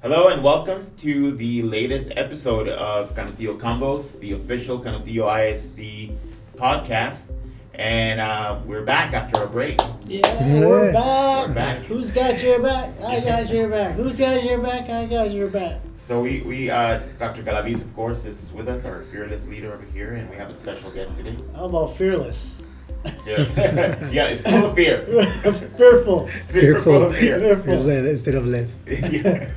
Hello and welcome to the latest episode of Canutillo Convos, the official Canutillo ISD podcast. And we're back after a break. Yeah, we're back. We're back. Who's got your back? I got your back. Who's got your back? I got your back. So we Dr. Galaviz, of course, is with us, our fearless leader over here, and we have a special guest today. How about fearless? Yeah, yeah, it's full of fear. Fearful. Full of fear. Fearful. Instead of less. Yeah.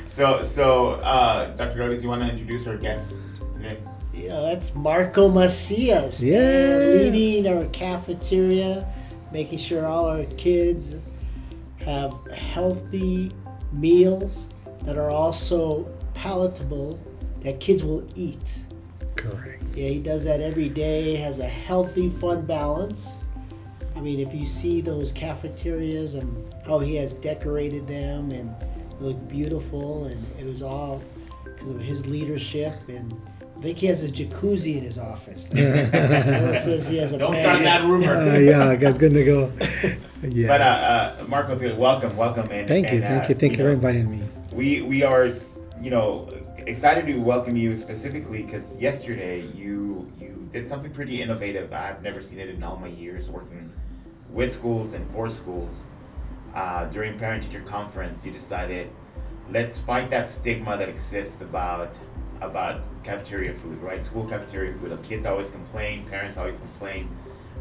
So, Dr. Galaviz, do you want to introduce our guest today? Yeah, that's Marco Macias. Yeah. Man, leading our cafeteria, making sure all our kids have healthy meals that are also palatable that kids will eat. Correct. Yeah, he does that every day, has a healthy, fun balance. I mean, if you see those cafeterias and how he has decorated them and they look beautiful, and it was all because of his leadership. And I think he has a jacuzzi in his office. It says he has a Don't start that rumor. Yeah, that's going to go. Yeah. But Marco, welcome, and Thank you for inviting me. We are, excited to welcome you specifically because yesterday you did something pretty innovative. I've never seen it in all my years working with schools and for schools. During parent-teacher conference, you decided, let's fight that stigma that exists about cafeteria food, right? School cafeteria food. Kids always complain, parents always complain,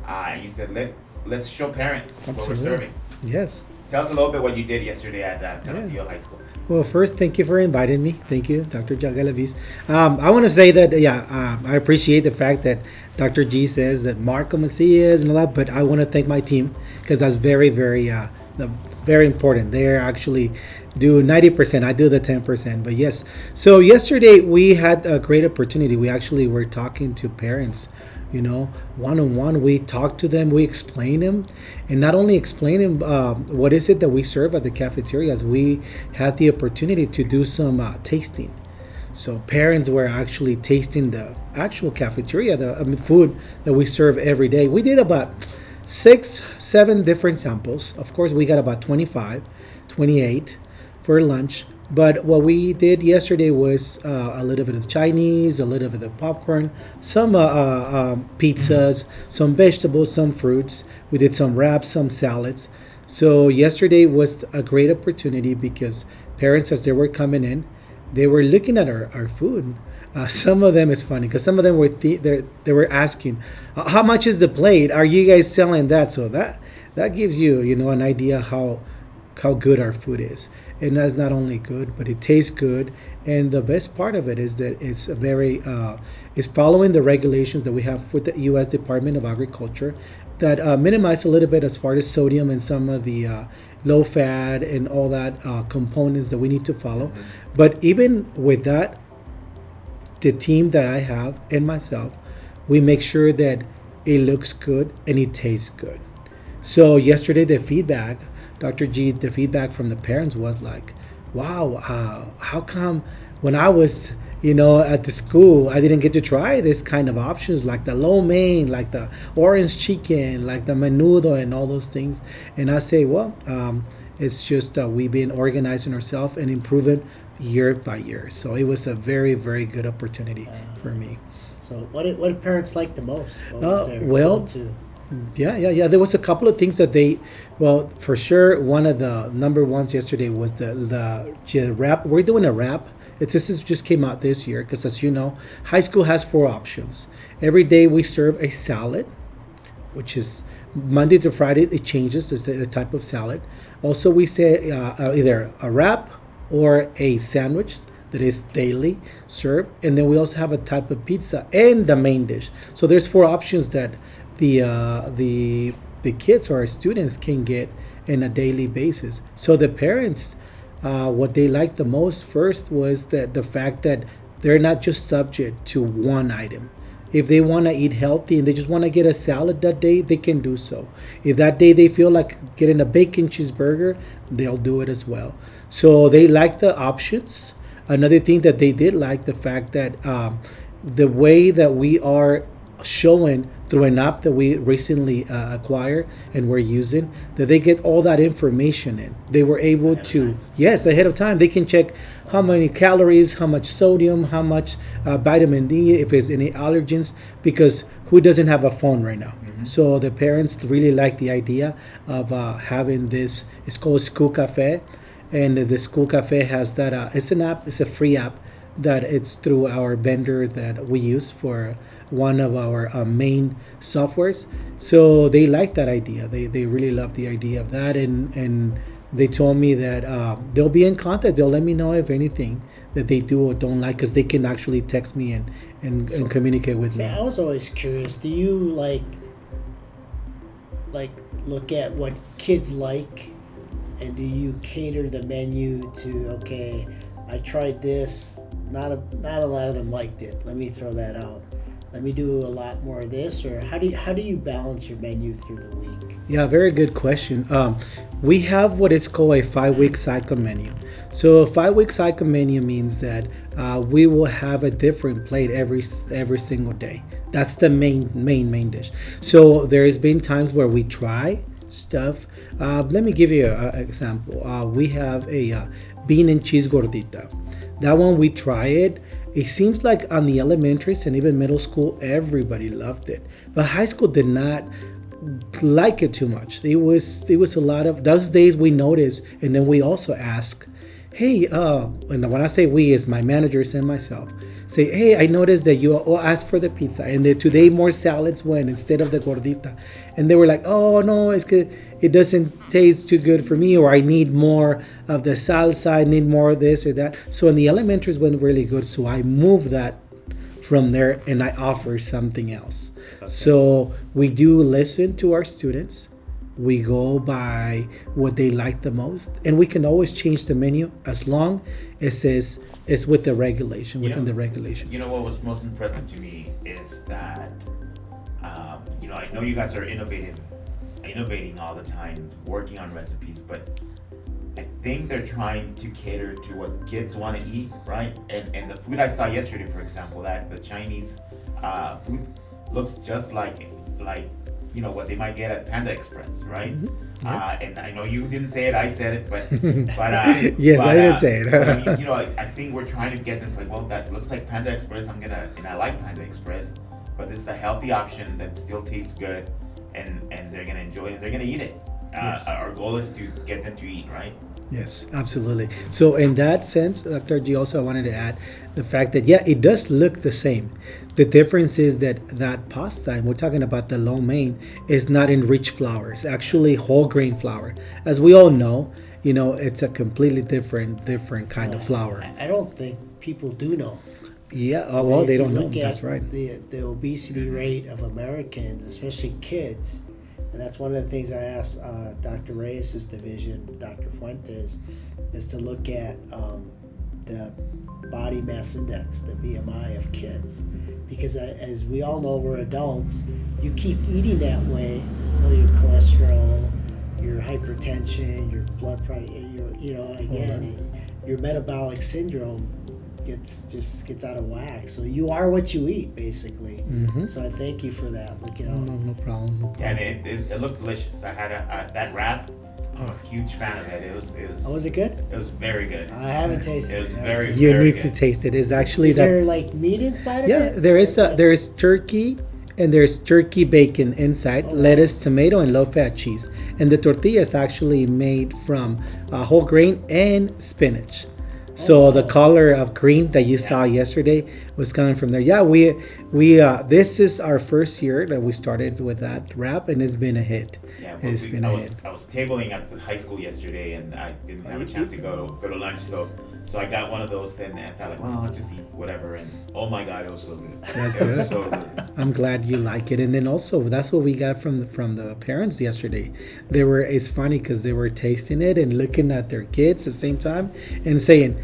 and you said, let's show parents what we're serving. Yes. Tell us a little bit what you did yesterday at Canutillo High School. Well, first, thank you for inviting me. Thank you, Dr. Galaviz. I want to say that, I appreciate the fact that Dr. G says that Marco Macias and all that, but I want to thank my team because that's very, very, very important. They actually do 90%. I do the 10%. But yes, so yesterday we had a great opportunity. We actually were talking to parents, one-on-one. We talked to them, we explained them, and not only explain them what is it that we serve at the cafeterias, we had the opportunity to do some tasting. So parents were actually tasting the actual cafeteria, the food that we serve every day. We did about 6-7 different samples. Of course, we got about 25, 28 for lunch. But what we did yesterday was a little bit of Chinese, a little bit of popcorn, some pizzas, some vegetables, some fruits. We did some wraps, some salads. So yesterday was a great opportunity because parents, as they were coming in, they were looking at our food. Some of them is funny because some of them were they were asking, how much is the plate? Are you guys selling that? So that gives you an idea how good our food is. And that's not only good, but it tastes good. And the best part of it is that it's it's following the regulations that we have with the U.S. Department of Agriculture that minimize a little bit as far as sodium and some of the low fat and all that components that we need to follow. But even with that, the team that I have and myself, we make sure that it looks good and it tastes good. So yesterday, the feedback, Dr. G, the feedback from the parents was like, wow, how come when I was, at the school, I didn't get to try this kind of options like the lo mein, like the orange chicken, like the menudo and all those things. And I say, well, it's just we've been organizing ourselves and improving year by year. So it was a very, very good opportunity for me. So what did parents like the most? What was their well, go-to? Yeah. There was a couple of things that for sure, one of the number ones yesterday was the wrap. We're doing a wrap. This just came out this year because, as you know, high school has 4 options. Every day we serve a salad, which is Monday to Friday. It changes as the type of salad. Also, we say either a wrap or a sandwich that is daily served. And then we also have a type of pizza and the main dish. So there's 4 options that the kids or our students can get on a daily basis. So the parents, what they liked the most first was that the fact that they're not just subject to one item. If they want to eat healthy and they just want to get a salad that day, they can do so. If that day they feel like getting a bacon cheeseburger, they'll do it as well. So they like the options. Another thing that they did like the fact that the way that we are showing through an app that we recently acquired and we're using, that they get all that information in. They were able to, yes, ahead of time, they can check how many calories, how much sodium, how much vitamin D, if there's any allergens, because who doesn't have a phone right now? So the parents really like the idea of having this. It's called School Cafe, and the School Cafe has that. It's an app. It's a free app that it's through our vendor that we use for one of our main softwares. So they like that idea. They really love the idea of that, and they told me that they'll be in contact. They'll let me know if anything that they do or don't like, because they can actually text me and communicate with me. I was always curious. Do you like look at what kids like, and do you cater the menu to, okay, I tried this, not a lot of them liked it, let me throw that out, let me do a lot more of this? Or how do you balance your menu through the week? Yeah, very good question. We have what is called a 5-week cycle menu. So a 5-week cycle menu means that we will have a different plate every single day. That's the main dish. So there has been times where we try stuff. Let me give you an example. We have a bean and cheese gordita. That one we try it. It seems like on the elementaries and even middle school, everybody loved it. But high school did not like it too much. It was a lot of those days we noticed, and then we also ask, hey, and when I say we, is my managers and myself, say, hey, I noticed that you all asked for the pizza, and then today more salads went instead of the gordita. And they were like, oh no, it's good, it doesn't taste too good for me, or I need more of the salsa, I need more of this or that. So in the elementaries went really good, so I moved that from there and I offer something else. Okay. So we do listen to our students. We go by what they like the most, and we can always change the menu as long as it's with the regulation, within the regulation. You know what was most impressive to me is that, I know you guys are innovating all the time, working on recipes, but I think they're trying to cater to what kids want to eat, right? And the food I saw yesterday, for example, that the Chinese food looks just like what they might get at Panda Express, right? Mm-hmm. And I know you didn't say it, I said it, but yes, I didn't say it. I think we're trying to get this that looks like Panda Express. And I like Panda Express, but this is a healthy option that still tastes good, and they're gonna enjoy it and they're gonna eat it. Yes. Our goal is to get them to eat, right? Yes, absolutely. So in that sense, Dr. G, also I wanted to add the fact that, yeah, it does look the same. The difference is that pasta, and we're talking about the lo mein, is not in rich flour. It's actually whole grain flour. As we all know, it's a completely different kind of flour. I don't think people do know. Yeah, well, they don't know. That's right. The obesity rate of Americans, especially kids, and that's one of the things I asked Dr. Reyes' division, Dr. Fuentes, is to look at the body mass index, the BMI of kids. Because as we all know, we're adults, you keep eating that way, well, your cholesterol, your hypertension, your blood pressure, your metabolic syndrome gets out of whack. So you are what you eat, basically. Mm-hmm. So I thank you for that. No problem. And it looked delicious. I had that wrap. I'm a huge fan of it. It was. Oh, was it good? It was very good. I haven't tasted it. It was very. You very need good. to taste it. It's actually is there like meat inside of it? Yeah, there is turkey. And there's turkey bacon inside, lettuce, tomato, and low-fat cheese. And the tortilla is actually made from whole grain and spinach. So the color of green that you saw yesterday was coming from there. Yeah, we this is our first year that we started with that wrap, and it's been a hit. Yeah, well, I was tabling at the high school yesterday, and I didn't have a chance to go to lunch, so I got one of those, and I thought I'll just eat whatever, and oh my God, it was so good. That's good. It was so good. I'm glad you like it, and then also that's what we got from the parents yesterday. It's funny because they were tasting it and looking at their kids at the same time and saying,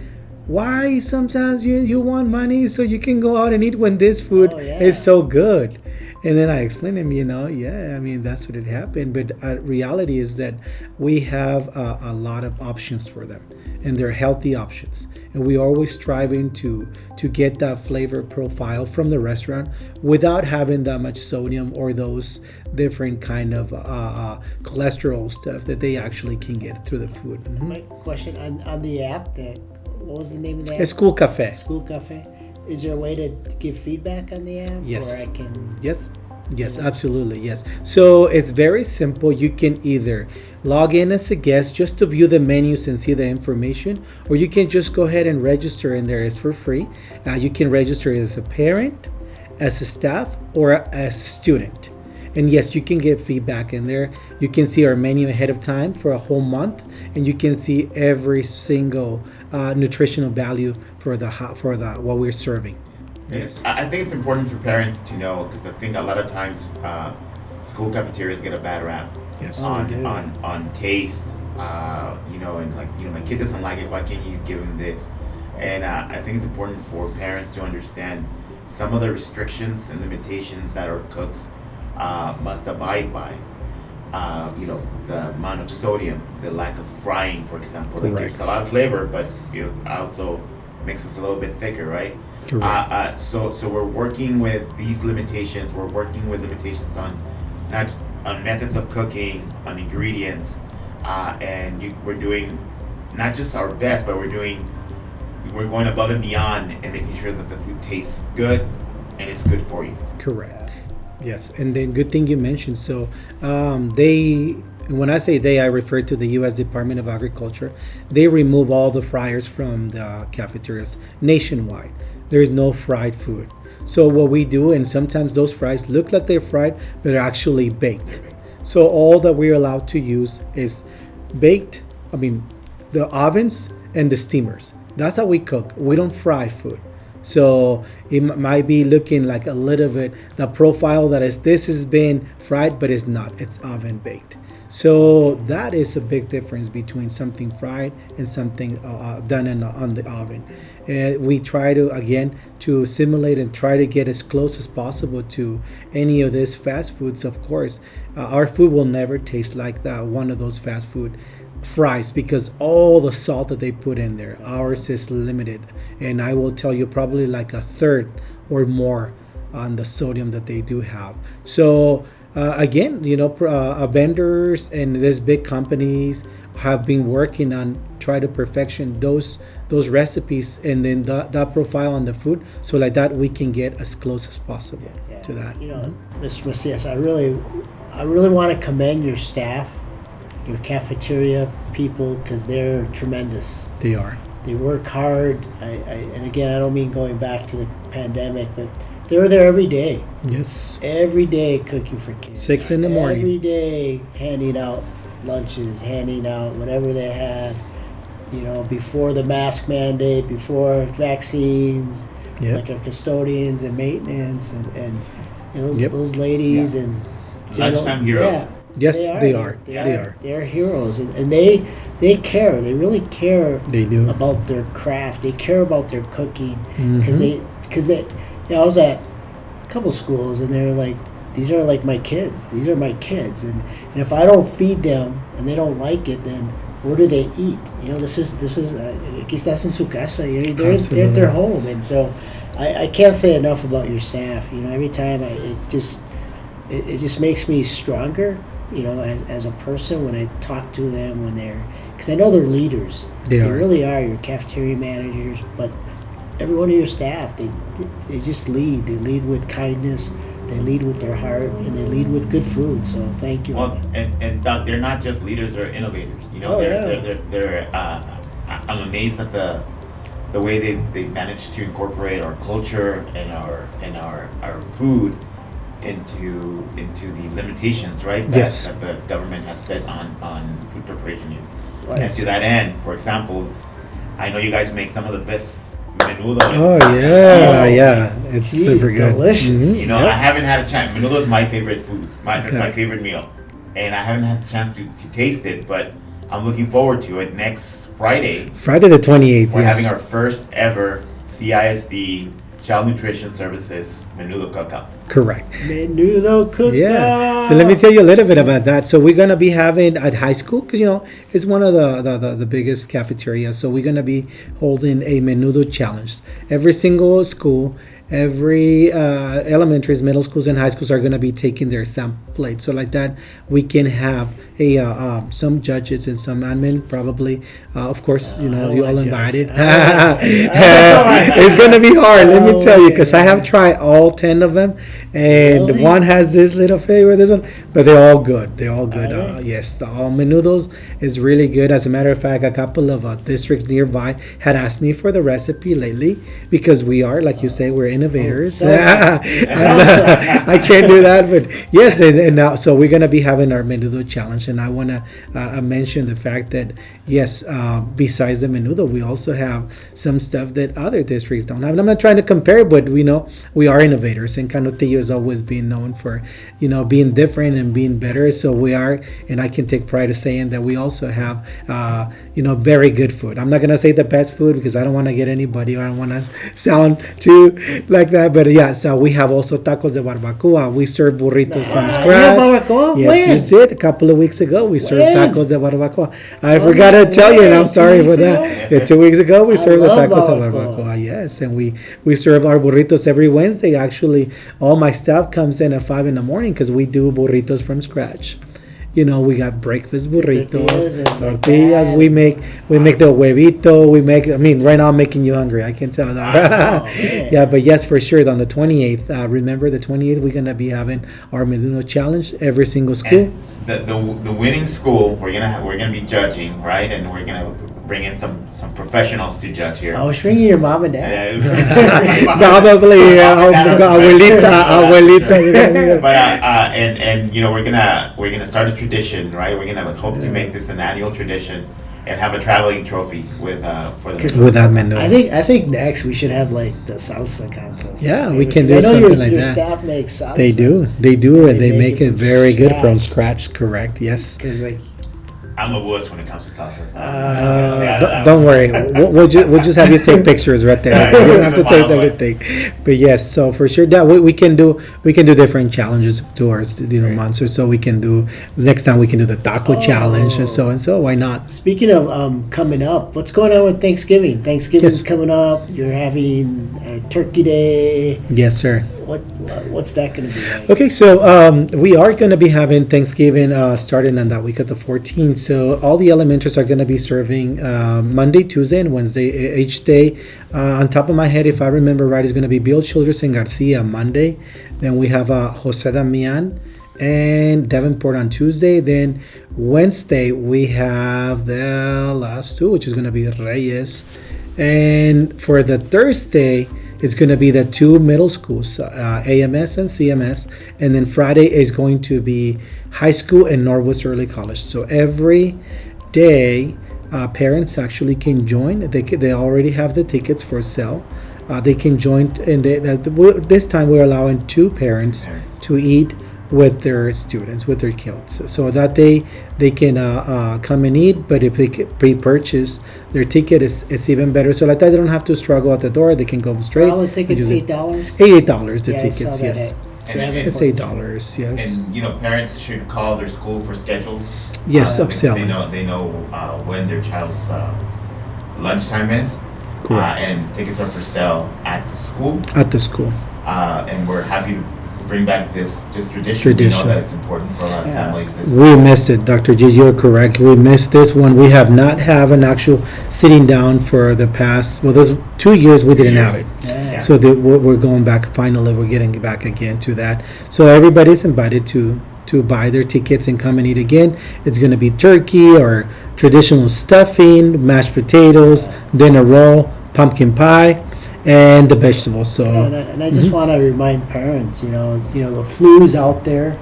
why sometimes you want money so you can go out and eat when this food Oh, yeah. is so good. And then I explained to him, yeah, I mean, that's what it happened. But reality is that we have a lot of options for them, and they're healthy options. And we always striving to get that flavor profile from the restaurant without having that much sodium or those different kind of cholesterol stuff that they actually can get through the food. Mhm. My question on the app, what was the name of the app? It's Cool Cafe. School Cafe. Is there a way to give feedback on the app? Yes. Or I can. Yes, absolutely, yes. So it's very simple. You can either log in as a guest just to view the menus and see the information, or you can just go ahead and register in there. It's for free. You can register as a parent, as a staff, or as a student. And yes, you can get feedback in there. You can see our menu ahead of time for a whole month, and you can see every single nutritional value for the what we're serving. Yes. I think it's important for parents to know, because I think a lot of times school cafeterias get a bad rap. Yes. On taste, and my kid doesn't like it. Why can't you give him this? And I think it's important for parents to understand some of the restrictions and limitations that our cooks must abide by. The amount of sodium, the lack of frying, for example. Like, Correct. there's a lot of flavor, but also makes us a little bit thicker, right? Correct. So we're working with these limitations. We're working with limitations on methods of cooking, on ingredients, we're doing not just our best, but we're going above and beyond and making sure that the food tastes good and it's good for you. Correct. Yes, and then good thing you mentioned. So when I say they, I refer to the U.S. Department of Agriculture. They remove all the fryers from the cafeterias nationwide. There is no fried food. So what we do, and sometimes those fries look like they're fried, but they're actually baked. So all that we're allowed to use is baked. I mean, the ovens and the steamers. That's how we cook. We don't fry food. So it might be looking like a little bit the profile that is this has been fried, but it's not. It's oven baked. So that is a big difference between something fried and something done on the oven. We try to simulate and try to get as close as possible to any of these fast foods. Of course, our food will never taste like that one of those fast food fries, because all the salt that they put in there, ours is limited, and I will tell you probably like a third or more on the sodium that they do have. So vendors and these big companies have been working on try to perfection those recipes and then that profile on the food, so like that we can get as close as possible to that. Mr. Macias, I really want to commend your staff, your cafeteria people, because they're tremendous. They are. They work hard. And again, I don't mean going back to the pandemic, but they're there every day. Yes. Every day cooking for kids. 6 a.m. Every day handing out lunches, handing out whatever they had, before the mask mandate, before vaccines, like our custodians and maintenance and those ladies and lunchtime heroes. Yeah. Yes, they are. They're heroes, and they care. They really care. They do about their craft. They care about their cooking, because Mm-hmm. I was at a couple schools, and they're like, these are like my kids. These are my kids, and if I don't feed them and they don't like it, then where do they eat? This is aquí estás en su casa. They're at their home, and so I can't say enough about your staff. Every time it just makes me stronger. As a person, when I talk to them, because I know they're leaders. They really are, your cafeteria managers, but every one of your staff, they just lead. They lead with kindness, they lead with their heart, and they lead with good food. So thank you. Well, and Doc, they're not just leaders; they're innovators. I'm amazed at the way they've managed to incorporate our culture and our food into the limitations, right? Yes. That the government has set on food preparation. Right. And to that end, for example, I know you guys make some of the best menudo. Oh yeah, it's super good. Delicious. Mm-hmm. I haven't had a chance. Menudo is my favorite food. That's my favorite meal, and I haven't had a chance to taste it. But I'm looking forward to it next Friday, Friday the 28th. we're Yes. having our first ever CISD Child Nutrition Services Menudo Cookoff. Correct. Menudo Cookoff. Yeah. So let me tell you a little bit about that. So we're gonna be having at high school, 'cause, you know, it's one of the biggest cafeterias. So we're gonna be holding a Menudo challenge. Every single school, every elementaries, middle schools, and high schools are gonna be taking their sample plate. So like that, we can have a some judges and some admin probably. Of course, you know, I you don't all like invited. judges. It's gonna be hard. Let me tell you, because I Okay. have tried all 10 of them, and Really? one has this little flavor, this one, but they're all good. They're all good. Are they? Yes, the all menudos is really good. As a matter of fact, a couple of districts nearby had asked me for the recipe lately because we are, like you say, we're innovators. Oh, sounds I can't do that, but yes, and now so we're gonna be having our menudo challenge, and I wanna mention the fact that yes, besides the menudo, we also have some stuff that other districts don't have. And I'm not trying to compare, but we know we are innovators, and Canutillo has always been known for, you know, being different and being better. So we are, and I can take pride of saying that we also have, you know, very good food. I'm not gonna say the best food because I don't want to get anybody, or I don't want to sound too like that. But yeah, so we have also tacos de barbacoa. We serve burritos from Yeah, scratch. barbacoa? Yes, When? you did. A couple of weeks ago, we served When? tacos de barbacoa. I forgot to tell you, and I'm when? sorry 2 for weeks that. ago? Yeah, 2 weeks ago, we I served the love tacos de barbacoa. barbacoa. Yes, and we serve our burritos every Wednesday. Actually, all my staff comes in at 5 in the morning because we do burritos from scratch. You know, we got breakfast Tortillas burritos, and tortillas. that. We make the huevito. We make. I mean, right now I'm making you hungry. I can tell that. man. Yeah, but yes, for sure. On the 28th, remember the 28th, we're gonna be having our Menudo challenge. Every single school. And the winning school, we're gonna be judging, right? And we're gonna bring in some professionals to judge here. I was bringing your mom and dad. Probably, abuelita. But and you know we're gonna start a tradition, right? We're gonna hope to make this an annual tradition and have a traveling trophy with for the 'Cause With that menu. I think next we should have like the salsa contest. Yeah, we Because can do I know something like your that. staff makes salsa. They do, and they make it from very good from scratch. Correct. Yes. Because like I'm a wuss when it comes to salsa. So I'm gonna stay out of that Don't one. worry. We'll just have you take pictures right there. You don't have to taste Wow. everything. But yes, so for sure that we can do different challenges towards Great. months or so. We can do next time. We can do the taco challenge and so. Why not? speaking of coming up, what's going on with Thanksgiving? Thanksgiving's Yes. coming up. You're having Turkey Day. Yes, sir. What's that going to be like? Okay, so we are going to be having Thanksgiving starting on that week of the 14th. So all the elementaries are going to be serving Monday, Tuesday, and Wednesday each day. On top of my head, if I remember right, is going to be Bill Childress and Garcia Monday. Then we have Jose Damian and Davenport on Tuesday. Then Wednesday we have the last two, which is going to be Reyes. And for the Thursday, it's going to be the two middle schools, AMS and CMS. And then Friday is going to be high school and Norwoods Early College. So every day, parents actually can join. They already have the tickets for sale. They can join, and this time we're allowing two parents to eat with their students, with their kids, so that they can come and eat. But if they pre-purchase their ticket, it's even better. So like that, they don't have to struggle at the door. They can go straight. All the tickets and use it. $8. $8 the Yeah, I tickets, saw that yes. at And- Davenport. It's $8, yes. And you know, parents should call their school for schedules. Yes, because upselling. They know when their child's lunchtime is. Correct. And tickets are for sale at the school. At the school. And we're happy to bring back this tradition. Tradition. We know that it's important for a lot of Yeah. families. We missed it, Dr. G. You're correct. We missed this one. We have not have an actual sitting down for the past, those 2 years we didn't have it. Yeah. So we're going back. Finally, we're getting back again to that. So everybody's invited to buy their tickets and come and eat again. It's going to be turkey or traditional stuffing, mashed potatoes, dinner roll, pumpkin pie, and the vegetables. So And I just want to remind parents, you know, the flu's out there,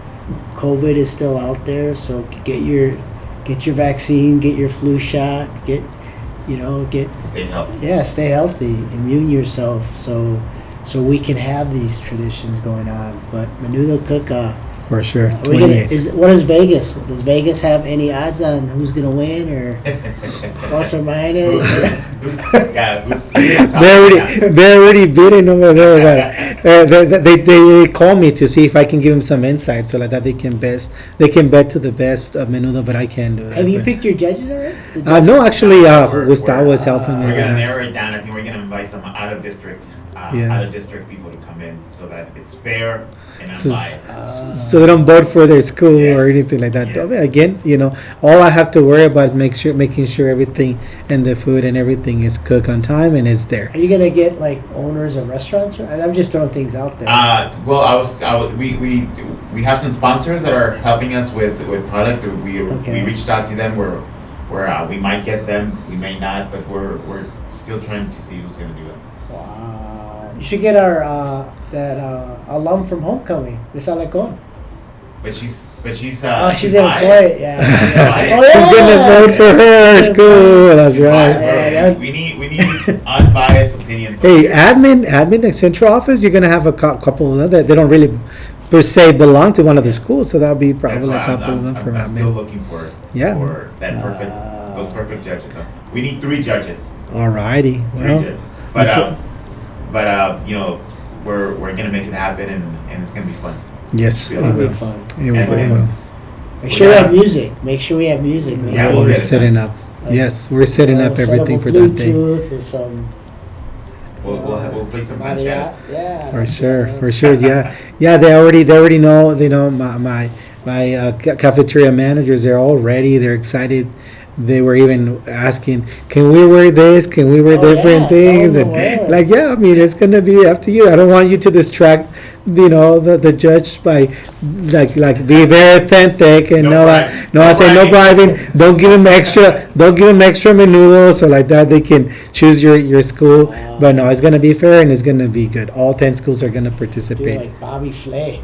COVID is still out there, so get your vaccine, get your flu shot, Stay healthy. stay healthy, immune yourself, so we can have these traditions going on. But Menudo Cook, For sure. Are we gonna, 28. what is Vegas? Does Vegas have any odds on who's gonna win or plus or minus? They're already bidding over there. But, they call me to see if I can give them some insight, so like that they can bet to the best of Menudo, but I can't do that. Have you but- picked your judges already? The No, actually, We're- Gustavo we're, is helping me. We're with gonna that. narrow it down. I think we're gonna invite some out of district people to come in so that it's fair and So, unbiased. so they don't vote for their school or Yes. anything like that. Yes. I mean, again, all I have to worry about is making sure everything and the food and everything is cooked on time and is there. Are you gonna get like owners of restaurants? And I'm just throwing things out there. Well, we have some sponsors that are helping us with products. We Okay. reached out to them. We might get them, we may not, but we're still trying to see who's gonna do it. Wow. You should get our that alum from homecoming, Miss Alarcon. But she's She's biased. gonna play. Yeah. Oh, She's gonna vote for her school. That's right. Yeah. We need unbiased opinions. Hey, admin at central office, you're gonna have a couple of them that they don't really per se belong to one of the schools, so that'll be That's probably why a couple of them for I'm still admin. looking for Yeah. that those perfect judges. We need 3 judges. Alrighty. 3 Well, judges. that's We're gonna make it happen, and it's gonna be fun. yes, it It'll It'll will. be fun. It will. And It then- will. Make sure we have music. Make sure we have music. man. Yeah, we'll We're get it setting done. up. Yes, we're setting up Set everything a for that day. Bluetooth with some. We'll play some Maria- rancheras. Yeah. For sure, for sure, yeah, yeah. They already know. My cafeteria managers. They're all ready. They're excited. They were even asking, "Can we wear this? Can we wear Oh, different yeah, things?" tell And them what. like, yeah, I mean, it's gonna be up to you. I don't want you to distract, the judge by like be very authentic and No no, bribing. no, I say no bribing. Don't give them extra. Don't give them extra menudo, so like that they can choose your school. Wow. But no, it's gonna be fair and it's gonna be good. All 10 schools are gonna Do participate. like Bobby Flay.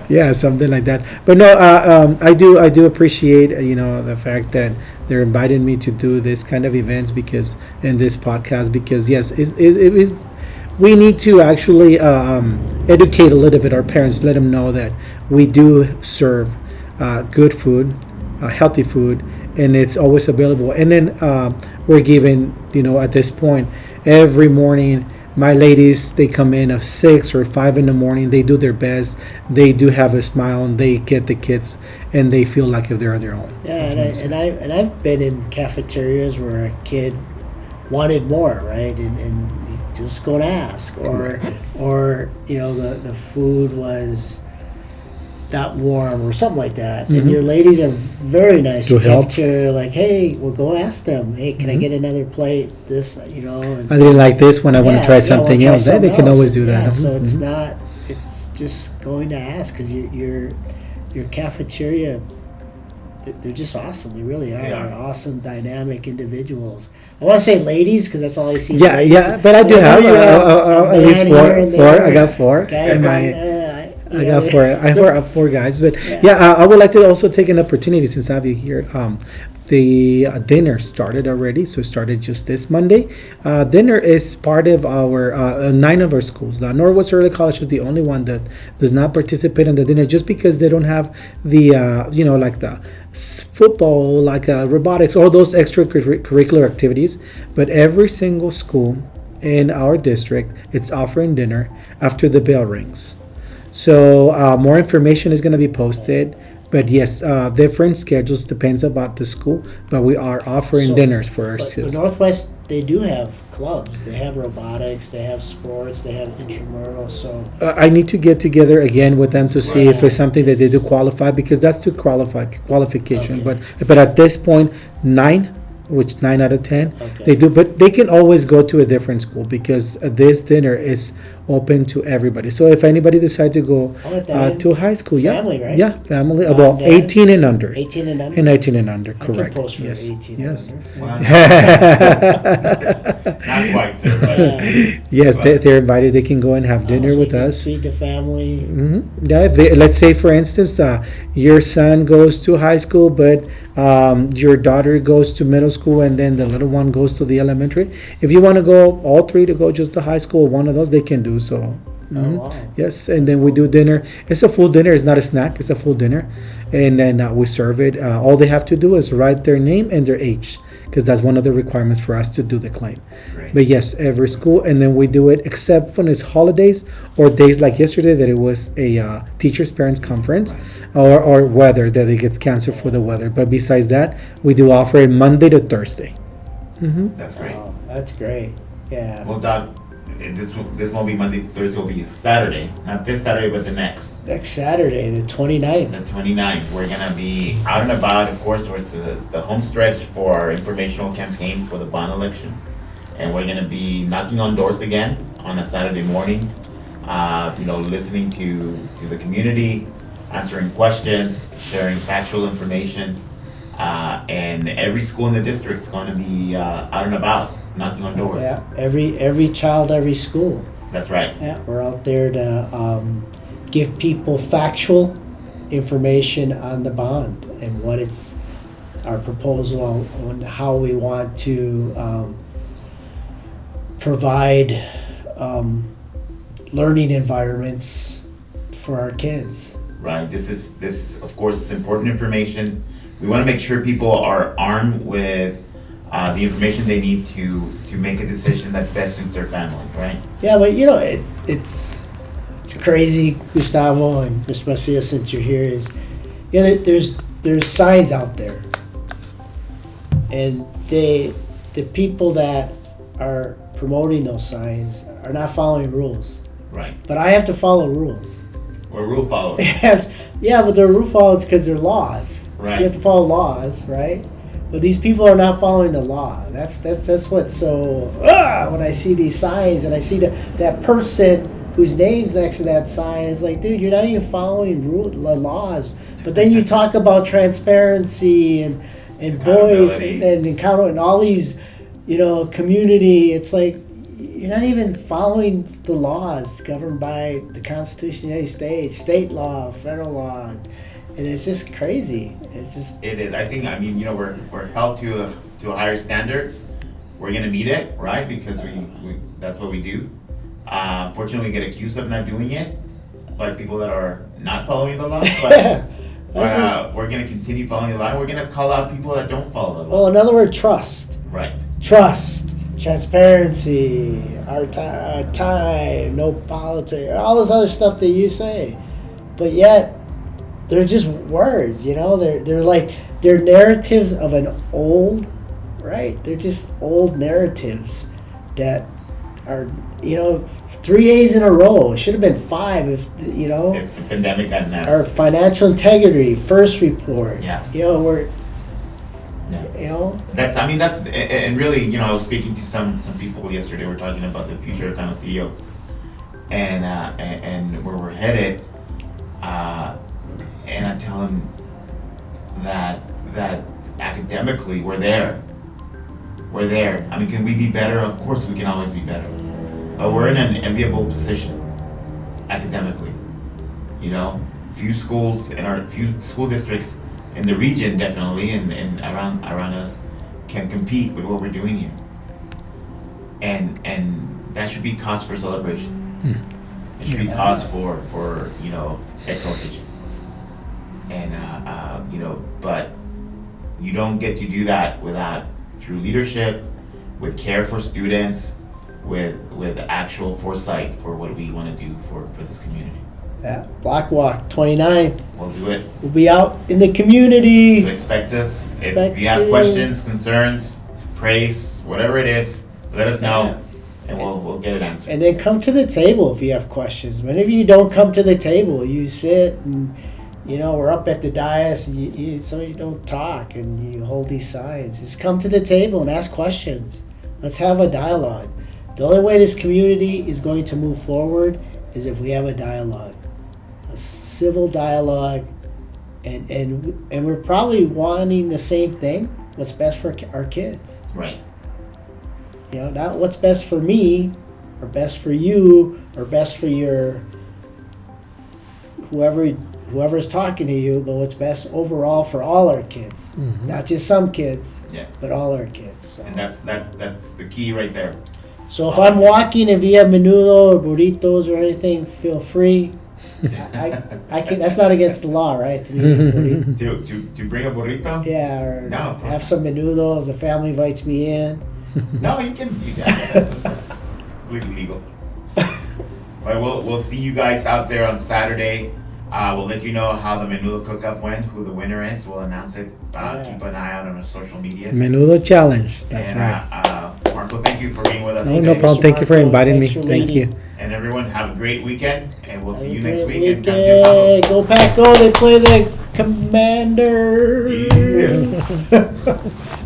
Yeah, something like that. But no, I do appreciate the fact that they're inviting me to do this kind of events because in this podcast because yes, it is. We need to actually educate a little bit our parents, let them know that we do serve good food, healthy food, and it's always available. And then we're given, at this point, every morning, my ladies, they come in at 6 or 5 in the morning. They do their best. They do have a smile, and they get the kids, and they feel like if they're on their own. Yeah, and I've been in cafeterias where a kid wanted more, right? And you just go and ask, or the food was not warm or something like that. And Mhm. your ladies are very nice. To help. Cafeteria, like, hey, well, go ask them. Hey, can I Mhm. get another plate? This, And, I didn't like this one. I want to try Yeah, something wanna else. try They can something always else. do that. Yeah, so Mhm, it's mhm. not. It's just going to ask because your cafeteria. They're just awesome. They really are. They are. Awesome, dynamic individuals. I want to say ladies because that's all I see. Yeah, ladies. yeah, but I do know have you have at a least man here and four. there. I got 4. Okay, in my, I got yeah. 4. I have 4 guys, but Yeah. yeah, I would like to also take an opportunity since I have you here. The dinner started already, so it started just this Monday. Dinner is part of our 9 of our schools. Northwest Early College is the only one that does not participate in the dinner, just because they don't have the like the football, like robotics, all those extracurricular activities. But every single school in our district, it's offering dinner after the bell rings. So more information is going to be posted. But yes, different schedules depends about the school. But we are offering So, dinners for our But schools. Northwest, they do have clubs. They have robotics. They have sports. They have intramural. So I need to get together again with them to see if it's something that they do qualify, because that's to qualification. Okay. But at this point, 9, which 9 out of 10, Okay. they do. But they can always go to a different school because this dinner is open to everybody. So if anybody decides to go I'll let that in. to high school, yeah, Family, right? yeah, family, Mom, about dad? 18 and under, 18 and under. and 18 and under, I can correct? post for Yes, 18 yes. and under. Well, Yes, not quite, sir. But they're invited. They can go and have dinner Oh, so with you can us. Feed the family. Yeah, if they, let's say for instance, your son goes to high school, but your daughter goes to middle school, and then the little one goes to the elementary. If you want to go, all 3 to go just to high school, one of those, they can do so. Mhm. wow. Yes, and then we do dinner. It's a full dinner. It's not a snack. It's a full dinner, and then we serve it. All they have to do is write their name and their age, because that's one of the requirements for us to do the claim. Great. But yes, every school, and then we do it except when it's holidays or days like yesterday that it was a teachers parents conference, or weather that it gets canceled for the weather. But besides that, we do offer it Monday to Thursday. Mm-hmm. That's great. Oh, that's great. Yeah. Well, Doc, this won't be Monday, Thursday, will be Saturday. Not this Saturday, but the next. Next Saturday, the 29th. The 29th, we're gonna be out and about, of course, it's the home stretch for our informational campaign for the bond election. And we're gonna be knocking on doors again on a Saturday morning, listening to the community, answering questions, sharing factual information. And every school in the district is gonna be out and about, knocking on doors. Yeah, every child, every school. That's right. Yeah, we're out there to give people factual information on the bond and what it's, our proposal on how we want to provide learning environments for our kids. Right, this is of course it's important information. We want to make sure people are armed with the information they need to make a decision that best suits their family, right? Yeah, but it's crazy, Gustavo and Mr. Macias, since you're here, is there's signs out there, and the people that are promoting those signs are not following rules. Right. But I have to follow rules. We're rule followers. Yeah, but they're rule followers because they're laws. Right. You have to follow laws, right? But these people are not following the law. That's what's so when I see these signs and I see that person whose name's next to that sign is like, dude, you're not even following the laws. But then you talk about transparency and voice and encounter and all these, community. It's like you're not even following the laws governed by the Constitution of the United States, state law, federal law. And it's just crazy. It is. I think. We're held to a higher standard. We're gonna meet it, right? Because we that's what we do. Fortunately, we get accused of not doing it by people that are not following the law. But we're gonna continue following the law. We're gonna call out people that don't follow the law. Well, another word, trust. Right. Trust, transparency, our time, no politics, all this other stuff that you say, but yet they're just words, they're narratives of an old, right? They're just old narratives that are, 3 A's in a row. It should have been 5 if the pandemic hadn't happened. Our financial integrity, first report. Yeah. That's and really, I was speaking to some people yesterday. We're talking about the future of Canutillo and where we're headed. And I'm telling that academically we're there. We're there. Can we be better? Of course we can always be better. But we're in an enviable position academically. Few schools few school districts in the region definitely and around us can compete with what we're doing here. And that should be cause for celebration. It should be cause for exaltation. And but you don't get to do that without true leadership, with care for students, with actual foresight for what we want to do for this community. Yeah, Block Walk 29. We'll do it. We'll be out in the community. So expect us. If you have questions, concerns, praise, whatever it is, let us know, and we'll get it answered. And then come to the table if you have questions. Many of you don't come to the table. You sit and, we're up at the dais, and so you don't talk, and you hold these signs. Just come to the table and ask questions. Let's have a dialogue. The only way this community is going to move forward is if we have a dialogue. A civil dialogue, and we're probably wanting the same thing, what's best for our kids. Right. Not what's best for me, or best for you, or best for your whoever's talking to you, but what's best overall for all our kids. Mm-hmm. Not just some kids, Yeah. but all our kids. So. And that's the key right there. So if I'm walking, if you have menudo or burritos or anything, feel free. I can. That's not against the law, right? To, be a burrito. To bring a burrito? Yeah, or No, of course have some menudo if the family invites me in. No, you can. That's completely legal. But we'll see you guys out there on Saturday. We'll let you know how the Menudo Cookoff went, who the winner is. We'll announce it. Keep an eye out on our social media. Menudo challenge. That's And, right. Marco, thank you for being with us No, today. no problem. Thank you for Marco. inviting me. Thanks for Thank leading. you. And everyone, have a great weekend, and we'll see Have you a next great week. And come to Convos. Go Pack Go! They play the Commander. Yeah.